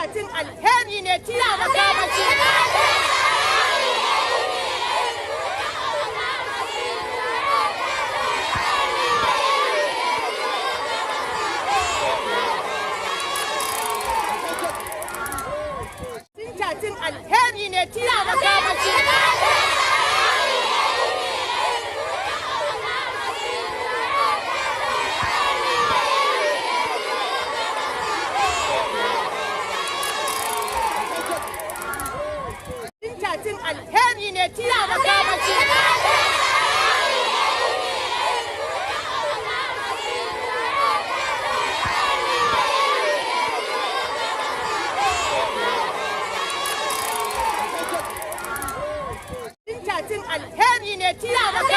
cin alheri ne tiya makamashi. Cin alheri ne tiya makamashi. Cin alheri ne tiya makamashi. Cin alheri ne tiya makamashi.